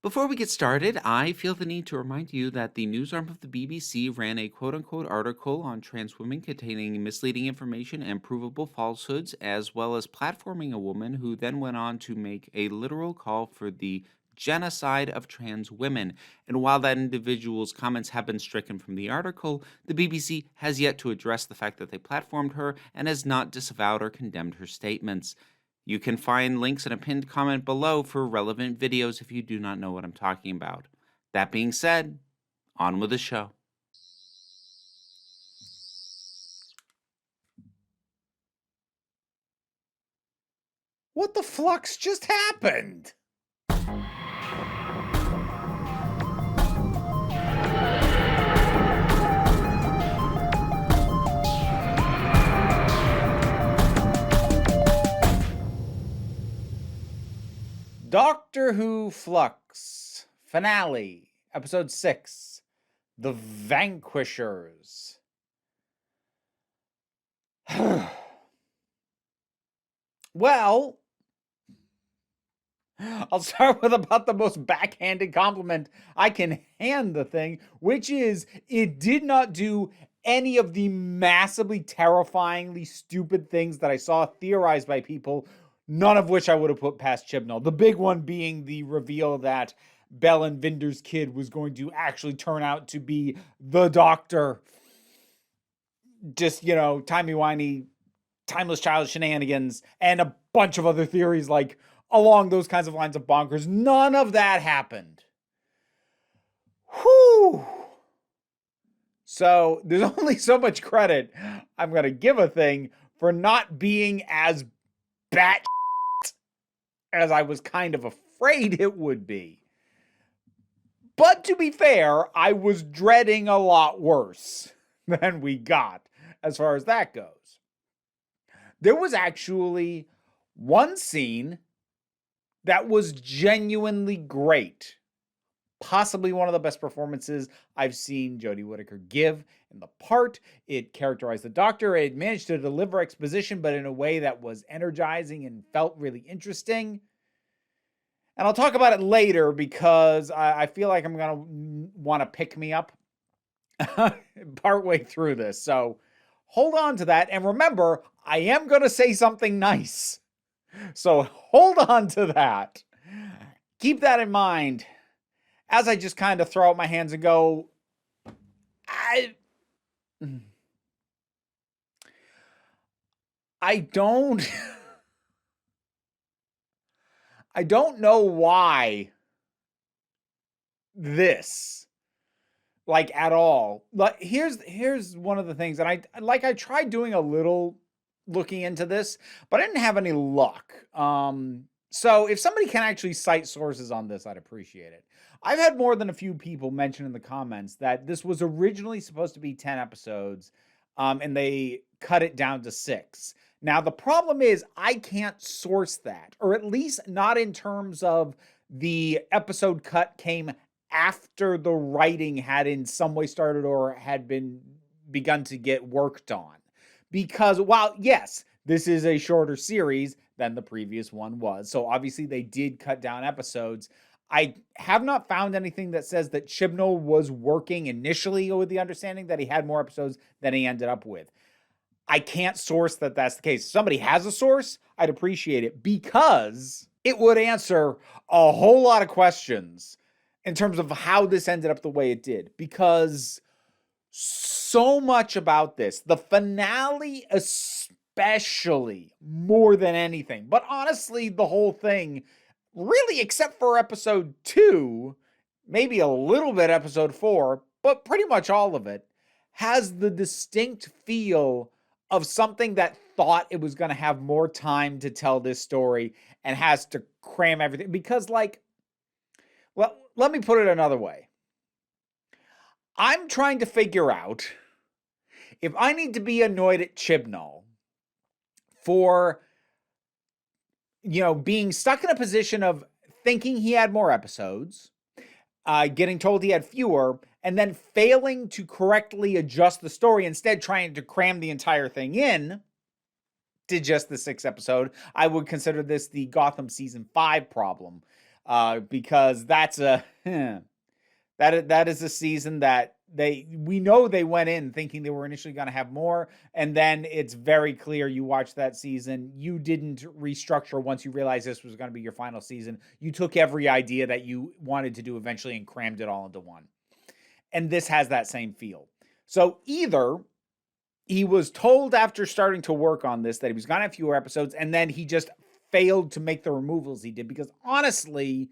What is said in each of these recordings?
Before we get started, I feel the need to remind you that the news arm of the BBC ran a quote unquote article on trans women containing misleading information and provable falsehoods, as well as platforming a woman who then went on to make a literal call for the genocide of trans women. And while that individual's comments have been stricken from the article, the BBC has yet to address the fact that they platformed her and has not disavowed or condemned her statements. You can find links in a pinned comment below for relevant videos if you do not know what I'm talking about. That being said, on with the show. What the flux just happened? Doctor Who Flux, finale, episode 6, The Vanquishers. Well, I'll start with about the most backhanded compliment I can hand the thing, which is it did not do any of the massively terrifyingly stupid things that I saw theorized by people, none of which I would have put past Chibnall. The big one being the reveal that Bell and Vinder's kid was going to actually turn out to be the Doctor. Just, timey-wimey, timeless child shenanigans, and a bunch of other theories like along those kinds of lines of bonkers. None of that happened. Whew. So there's only so much credit I'm going to give a thing for not being as bat as I was kind of afraid it would be. But to be fair, I was dreading a lot worse than we got as far as that goes. There was actually one scene that was genuinely great. Possibly one of the best performances I've seen Jodie Whittaker give in the part. It characterized the Doctor. It managed to deliver exposition, but in a way that was energizing and felt really interesting. And I'll talk about it later because I feel like I'm going to want to pick me up partway through this. So hold on to that. And remember, I am going to say something nice. So hold on to that. Keep that in mind as I just kind of throw out my hands and go, I don't know why this, like, at all. Like, here's one of the things, and I tried doing a little looking into this, but I didn't have any luck. So if somebody can actually cite sources on this, I'd appreciate it. I've had more than a few people mention in the comments that this was originally supposed to be 10 episodes, and they cut it down to 6. Now, the problem is I can't source that, or at least not in terms of the episode cut came after the writing had in some way started or had been begun to get worked on. Because while, yes, this is a shorter series than the previous one was, so obviously they did cut down episodes, I have not found anything that says that Chibnall was working initially with the understanding that he had more episodes than he ended up with. I can't source that that's the case. If somebody has a source, I'd appreciate it because it would answer a whole lot of questions in terms of how this ended up the way it did. Because so much about this, the finale especially, more than anything, but honestly, the whole thing, really, except for episode 2, maybe a little bit episode 4, but pretty much all of it, has the distinct feel of something that thought it was going to have more time to tell this story and has to cram everything. Because, like, well, let me put it another way. I'm trying to figure out if I need to be annoyed at Chibnall for, being stuck in a position of thinking he had more episodes, getting told he had fewer, and then failing to correctly adjust the story, instead trying to cram the entire thing in to just the 6th episode. I would consider this the Gotham season 5 problem. because that's a that is a season that we know they went in thinking they were initially going to have more, and then it's very clear you watch that season, you didn't restructure once you realized this was going to be your final season. You took every idea that you wanted to do eventually and crammed it all into one. And this has that same feel. So either he was told after starting to work on this that he was going to have fewer episodes, and then he just failed to make the removals he did, because honestly,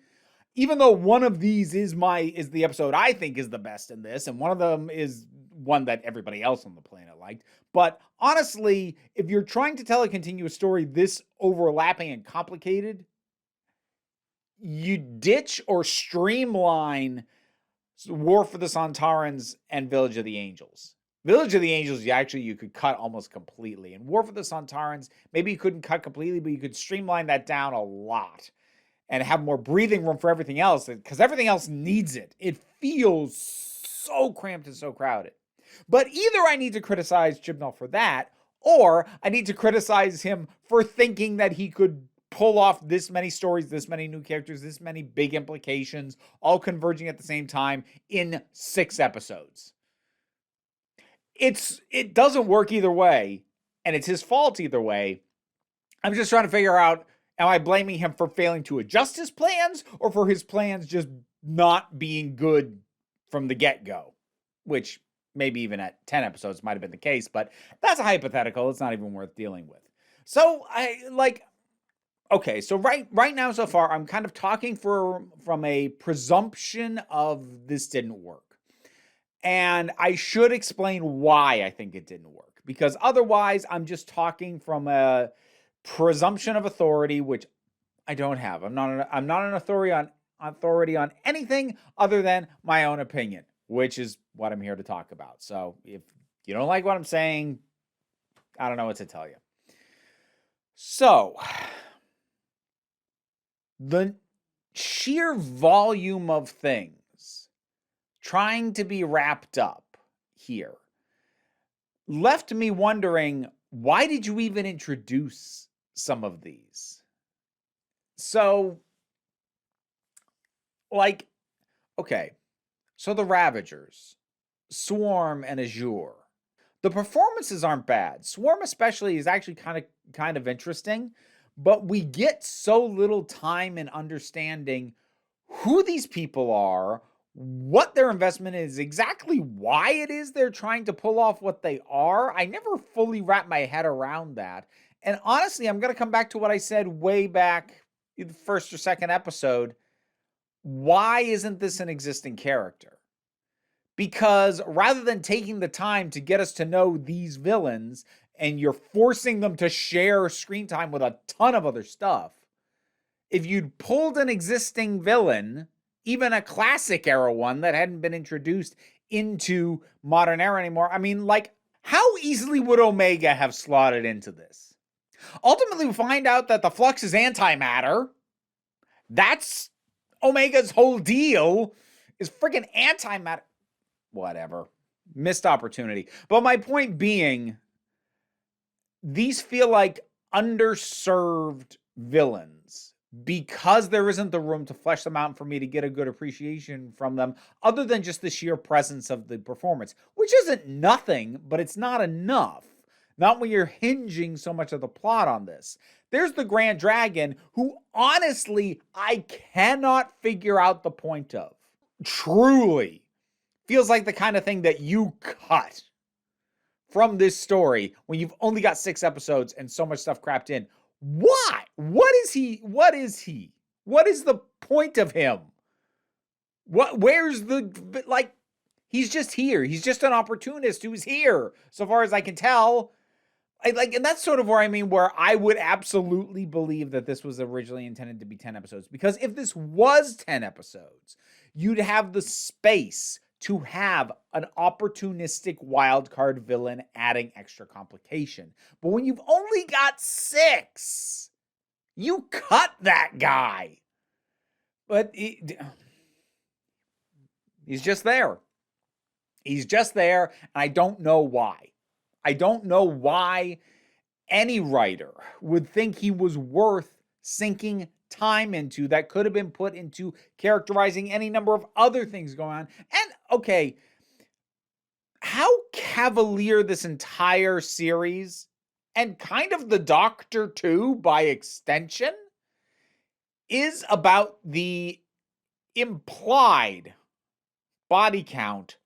even though one of these is the episode I think is the best in this, and one of them is one that everybody else on the planet liked, but honestly, if you're trying to tell a continuous story this overlapping and complicated, you ditch or streamline War for the Sontarans and Village of the Angels. Village of the Angels, you could cut almost completely. And War for the Sontarans, maybe you couldn't cut completely, but you could streamline that down a lot and have more breathing room for everything else, because everything else needs it. It feels so cramped and so crowded. But either I need to criticize Chibnall for that, or I need to criticize him for thinking that he could pull off this many stories, this many new characters, this many big implications, all converging at the same time in 6 episodes. It doesn't work either way, and it's his fault either way. I'm just trying to figure out, am I blaming him for failing to adjust his plans, or for his plans just not being good from the get-go? Which maybe even at 10 episodes might have been the case, but that's a hypothetical. It's not even worth dealing with. So okay, so right now so far, I'm kind of talking from a presumption of this didn't work. And I should explain why I think it didn't work, because otherwise I'm just talking from a presumption of authority, which I don't have. I'm not an authority on anything other than my own opinion, which is what I'm here to talk about. So if you don't like what I'm saying, I don't know what to tell you. So the sheer volume of things trying to be wrapped up here left me wondering, why did you even introduce some of these? So, okay, so the Ravagers, Swarm and Azure, the performances aren't bad. Swarm especially is actually kind of interesting, but we get so little time in understanding who these people are, what their investment is, exactly why it is they're trying to pull off what they are. I never fully wrapped my head around that. And honestly, I'm going to come back to what I said way back in the first or second episode. Why isn't this an existing character? Because rather than taking the time to get us to know these villains, and you're forcing them to share screen time with a ton of other stuff, if you'd pulled an existing villain, even a classic era one that hadn't been introduced into modern era anymore, I mean, how easily would Omega have slotted into this? Ultimately, we find out that the Flux is antimatter. That's Omega's whole deal, is freaking antimatter. Whatever. Missed opportunity. But my point being, these feel like underserved villains because there isn't the room to flesh them out for me to get a good appreciation from them, other than just the sheer presence of the performance, which isn't nothing, but it's not enough. Not when you're hinging so much of the plot on this. There's the Grand Dragon, who honestly I cannot figure out the point of. Truly feels like the kind of thing that you cut from this story when you've only got 6 episodes and so much stuff crapped in. Why? What is he? What is he? What is the point of him? Where's the, he's just here. He's just an opportunist who's here, so far as I can tell. And that's sort of where I would absolutely believe that this was originally intended to be 10 episodes. Because if this was 10 episodes, you'd have the space to have an opportunistic wildcard villain adding extra complication. But when you've only got 6, you cut that guy. But he's just there. He's just there, and I don't know why. I don't know why any writer would think he was worth sinking time into that could have been put into characterizing any number of other things going on. And okay, how cavalier this entire series, and kind of the Doctor too, by extension, is about the implied body count.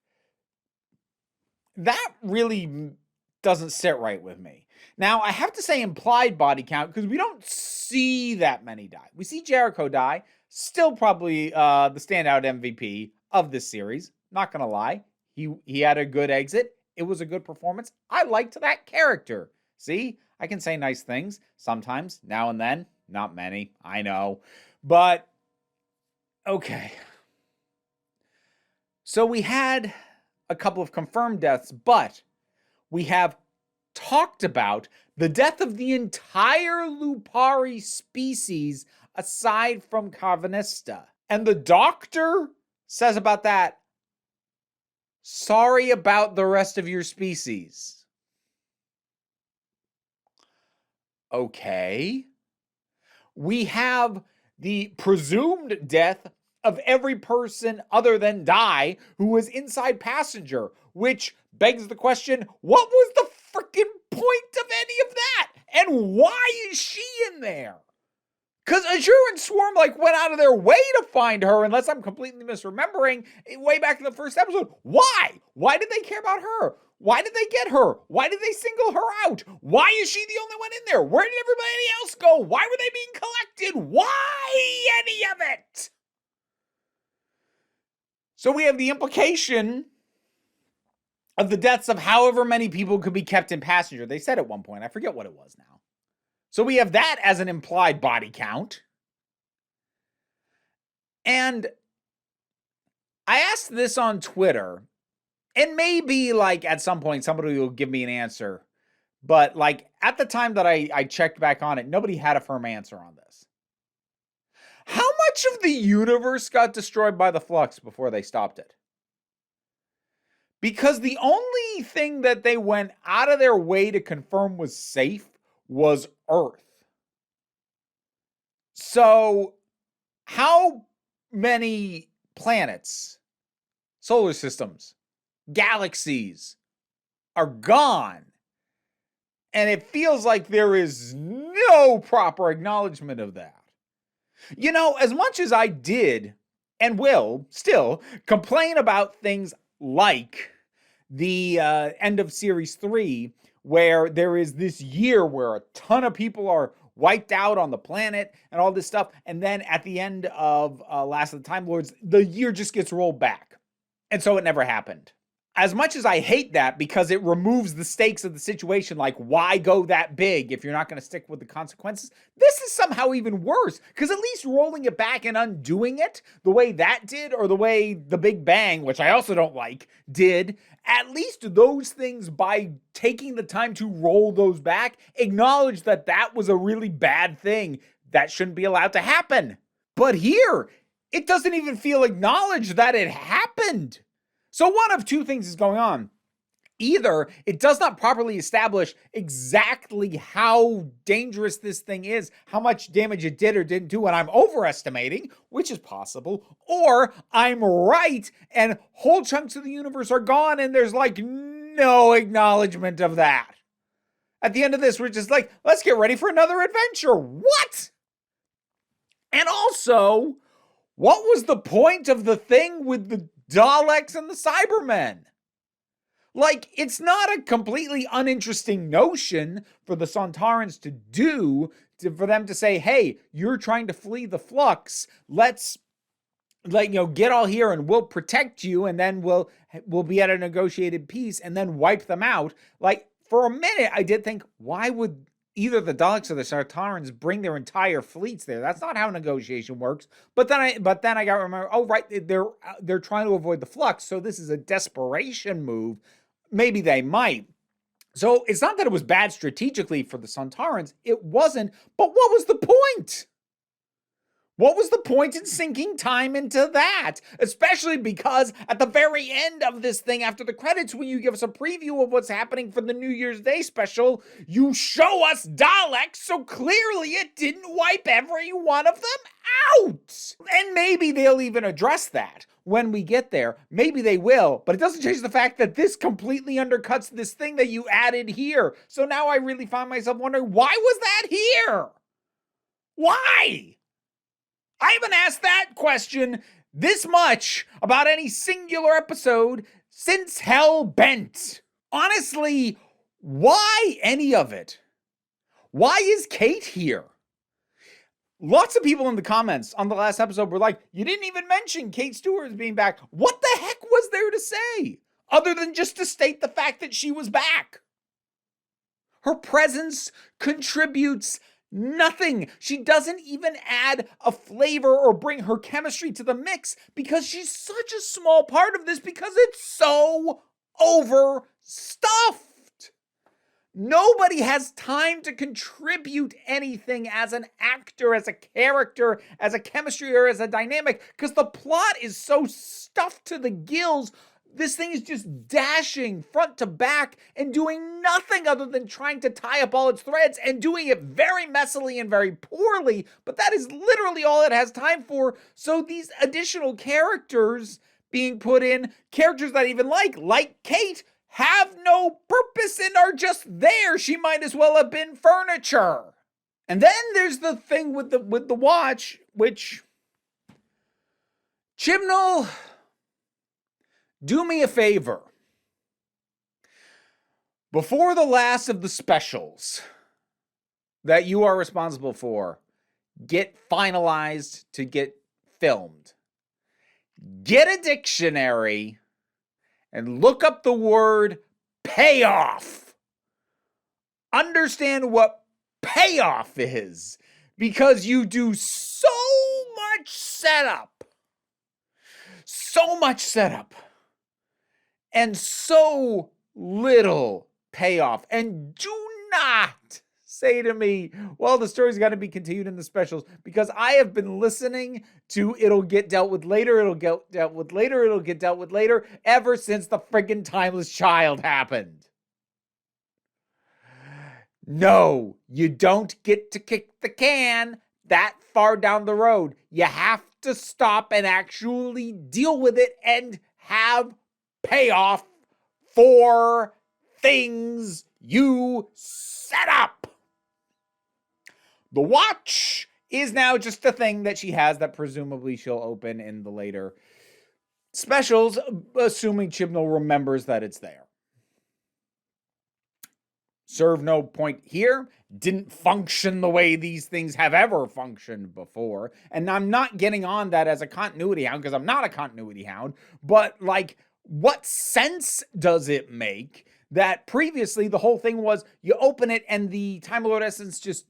That really doesn't sit right with me. Now, I have to say implied body count because we don't see that many die. We see Jericho die, still probably the standout MVP of this series. Not going to lie. He had a good exit. It was a good performance. I liked that character. See, I can say nice things sometimes, now and then. Not many, I know. But, okay. So we had a couple of confirmed deaths, but we have talked about the death of the entire Lupari species aside from Carvanista. And the Doctor says about that, sorry about the rest of your species. Okay. We have the presumed death of every person other than Di who was inside passenger, which begs the question, what was the freaking point of any of that? And why is she in there? Because Azure and Swarm went out of their way to find her, unless I'm completely misremembering, way back in the first episode. Why? Why did they care about her? Why did they get her? Why did they single her out? Why is she the only one in there? Where did everybody else go? Why were they being collected? Why any of it? So we have the implication of the deaths of however many people could be kept in passenger. They said at one point, I forget what it was now. So we have that as an implied body count. And I asked this on Twitter, and maybe at some point somebody will give me an answer. But at the time that I checked back on it, nobody had a firm answer on this. How much of the universe got destroyed by the Flux before they stopped it? Because the only thing that they went out of their way to confirm was safe was Earth. So, how many planets, solar systems, galaxies are gone? And it feels like there is no proper acknowledgement of that. You know, as much as I did and will still complain about things like the end of Series 3, where there is this year where a ton of people are wiped out on the planet and all this stuff, and then at the end of Last of the Time Lords, the year just gets rolled back. And so it never happened. As much as I hate that because it removes the stakes of the situation, why go that big if you're not going to stick with the consequences? This is somehow even worse, because at least rolling it back and undoing it the way that did, or the way the Big Bang, which I also don't like, did, at least those things, by taking the time to roll those back, acknowledge that that was a really bad thing that shouldn't be allowed to happen. But here, it doesn't even feel acknowledged that it happened. So one of two things is going on. Either it does not properly establish exactly how dangerous this thing is, how much damage it did or didn't do, and I'm overestimating, which is possible, or I'm right and whole chunks of the universe are gone and there's no acknowledgement of that. At the end of this, we're just let's get ready for another adventure. What? And also, what was the point of the thing with the Daleks and the Cybermen? It's not a completely uninteresting notion for the Sontarans to do, for them to say, hey, you're trying to flee the Flux. Let's, get all here and we'll protect you, and then we'll be at a negotiated peace and then wipe them out. For a minute, I did think, why would either the Daleks or the Sontarans bring their entire fleets there? That's not how negotiation works. But then I got to remember, oh, right, they're trying to avoid the Flux, so this is a desperation move. Maybe they might. So it's not that it was bad strategically for the Sontarans. It wasn't. But what was the point? What was the point in sinking time into that? Especially because at the very end of this thing, after the credits, when you give us a preview of what's happening for the New Year's Day special, you show us Daleks, so clearly it didn't wipe every one of them out. And maybe they'll even address that when we get there. Maybe they will, but it doesn't change the fact that this completely undercuts this thing that you added here. So now I really find myself wondering, why was that here? Why? I haven't asked that question this much about any singular episode since Hellbent. Honestly, why any of it? Why is Kate here? Lots of people in the comments on the last episode were like, you didn't even mention Kate Stewart as being back. What the heck was there to say? Other than just to state the fact that she was back. Her presence contributes nothing. She doesn't even add a flavor or bring her chemistry to the mix because she's such a small part of this because it's so overstuffed. Nobody has time to contribute anything as an actor, as a character, as a chemistry, or as a dynamic because the plot is so stuffed to the gills. This thing is just dashing front to back and doing nothing other than trying to tie up all its threads and doing it very messily and very poorly, but that is literally all it has time for. So these additional characters being put in, characters that I even like Kate, have no purpose and are just there. She might as well have been furniture. And then there's the thing with the watch, which Chibnall, do me a favor. Before the last of the specials that you are responsible for get finalized to get filmed, get a dictionary and look up the word payoff. Understand what payoff is, because you do so much setup. So much setup. And so little payoff. And do not say to me, well, the story's got to be continued in the specials, because I have been listening to it'll get dealt with later, it'll get dealt with later, it'll get dealt with later, ever since the friggin' Timeless Child happened. No, you don't get to kick the can that far down the road. You have to stop and actually deal with it and have payoff for things you set up. The watch is now just a thing that she has that presumably she'll open in the later specials, assuming Chibnall remembers that it's there. Serve no point here. Didn't function the way these things have ever functioned before. And I'm not getting on that as a continuity hound, because I'm not a continuity hound. But, like, what sense does it make that previously the whole thing was you open it and the Time Lord essence just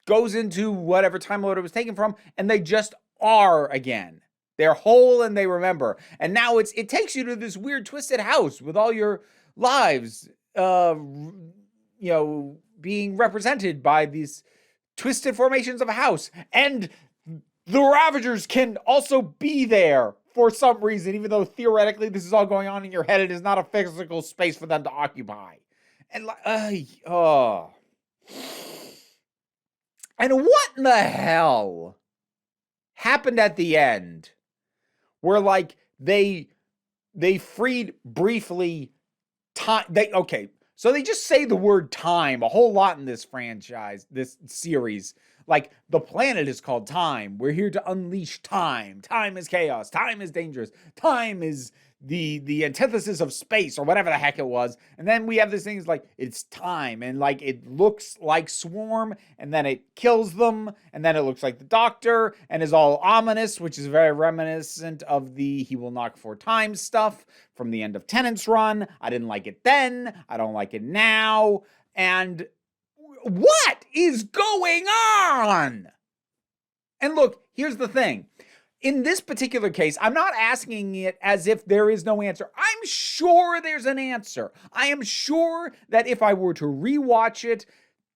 goes into whatever Time Lord it was taken from, and they just are again. They're whole and they remember. And now it takes you to this weird twisted house with all your lives, being represented by these twisted formations of a house. And the Ravagers can also be there for some reason, even though theoretically this is all going on in your head. It is not a physical space for them to occupy. And and what in the hell happened at the end where, like, they freed briefly time? So they just say the word time a whole lot in this franchise, this series. Like, the planet is called Time. We're here to unleash time. Time is chaos. Time is dangerous. Time is the antithesis of space, or whatever the heck it was. And then we have this thing, like, it's time. And, like, it looks like Swarm, and then it kills them. And then it looks like the Doctor, and is all ominous, which is very reminiscent of the He Will Knock 4 Times stuff from the end of Tennant's run. I didn't like it then. I don't like it now. And what is going on? And look, here's the thing. In this particular case, I'm not asking it as if there is no answer. I'm sure there's an answer. I am sure that if I were to rewatch it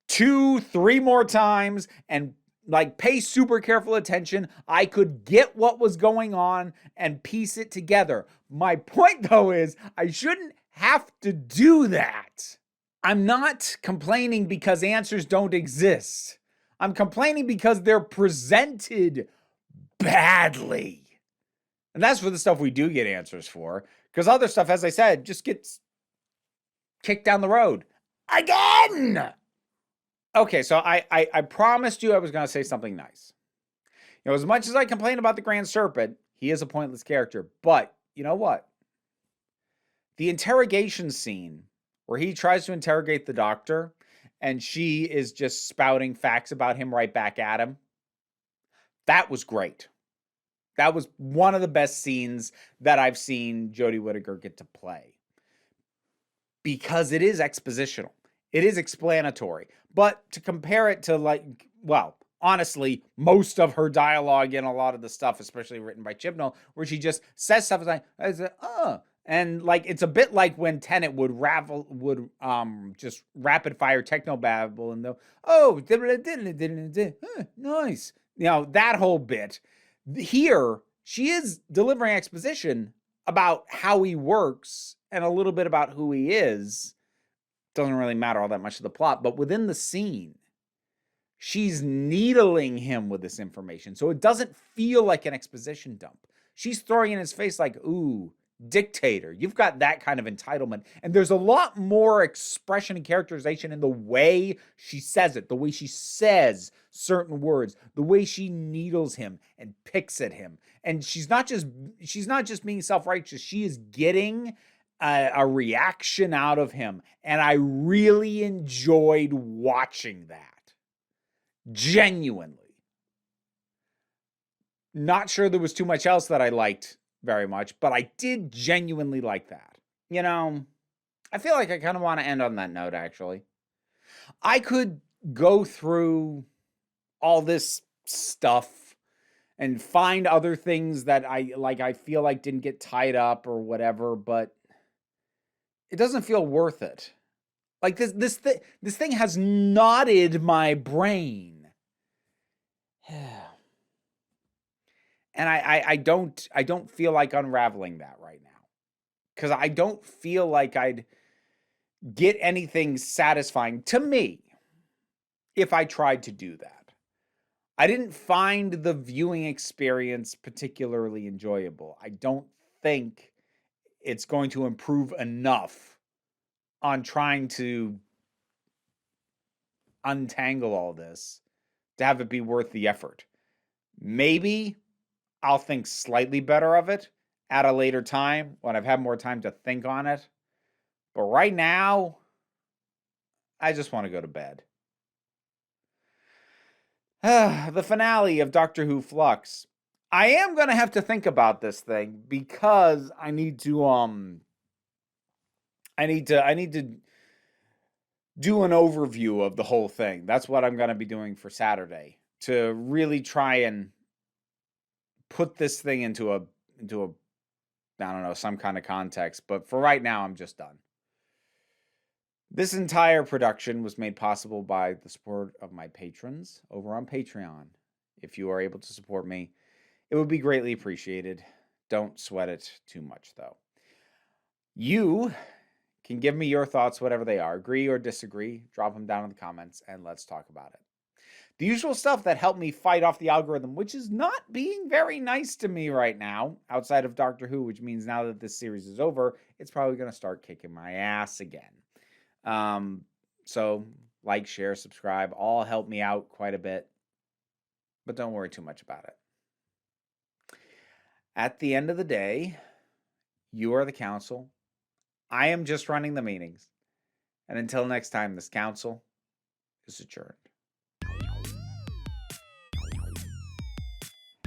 2-3 more times and like pay super careful attention. I could get what was going on and piece it together. My point, though, is I shouldn't have to do that. I'm not complaining because answers don't exist. I'm complaining because they're presented badly. And that's for the stuff we do get answers for. Because other stuff, as I said, just gets kicked down the road. Again! Okay, so I promised you I was going to say something nice. You know, as much as I complain about the Grand Serpent, he is a pointless character. But, you know what? The interrogation scene where he tries to interrogate the Doctor and she is just spouting facts about him right back at him, that was great. That was one of the best scenes that I've seen Jodie Whittaker get to play. Because it is expositional. It is explanatory. But to compare it to, like, well, honestly, most of her dialogue in a lot of the stuff, especially written by Chibnall, where she just says stuff like, and like it's a bit like when Tennant would just rapid fire techno babble and nice. You know, that whole bit. Here, she is delivering exposition about how he works and a little bit about who he is. Doesn't really matter all that much to the plot, but within the scene, she's needling him with this information. So it doesn't feel like an exposition dump. She's throwing in his face like, ooh, dictator, you've got that kind of entitlement. And there's a lot more expression and characterization in the way she says it, the way she says certain words, the way she needles him and picks at him. And she's not just being self-righteous. She is getting a reaction out of him. And I really enjoyed watching that. Genuinely. Not sure there was too much else that I liked very much, but I did genuinely like that. You know, I feel like I kind of want to end on that note, actually. I could go through all this stuff and find other things that I feel like didn't get tied up or whatever, but it doesn't feel worth it. Like this thing has knotted my brain. And I don't feel like unraveling that right now. Because I don't feel like I'd get anything satisfying to me if I tried to do that. I didn't find the viewing experience particularly enjoyable. I don't think it's going to improve enough on trying to untangle all this to have it be worth the effort. Maybe I'll think slightly better of it at a later time when I've had more time to think on it. But right now, I just want to go to bed. The finale of Doctor Who Flux. I am going to have to think about this thing because I need to do an overview of the whole thing. That's what I'm going to be doing for Saturday to really try and put this thing into a I don't know, some kind of context. But for right now, I'm just done. This entire production was made possible by the support of my patrons over on Patreon. If you are able to support me, it would be greatly appreciated. Don't sweat it too much, though. You can give me your thoughts, whatever they are. Agree or disagree, drop them down in the comments, and let's talk about it. The usual stuff that helped me fight off the algorithm, which is not being very nice to me right now, outside of Doctor Who, which means now that this series is over, it's probably going to start kicking my ass again. So, like, share, subscribe, all help me out quite a bit. But don't worry too much about it. At the end of the day, you are the council. I am just running the meetings. And until next time, this council is adjourned.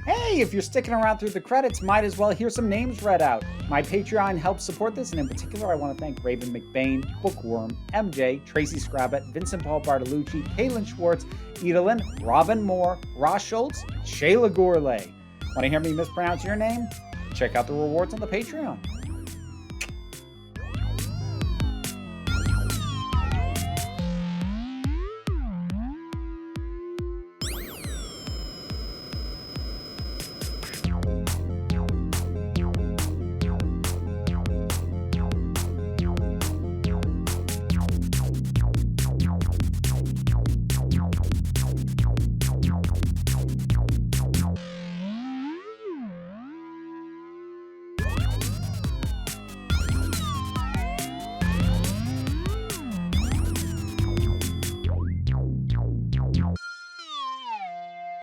Hey, if you're sticking around through the credits, might as well hear some names read out. My Patreon helps support this, and in particular, I want to thank Raven McBain, Bookworm, MJ, Tracy Scrabbit, Vincent Paul Bartolucci, Kaylin Schwartz, Edalyn, Robin Moore, Ross Schultz, Shayla Gourlay. Want to hear me mispronounce your name? Check out the rewards on the Patreon.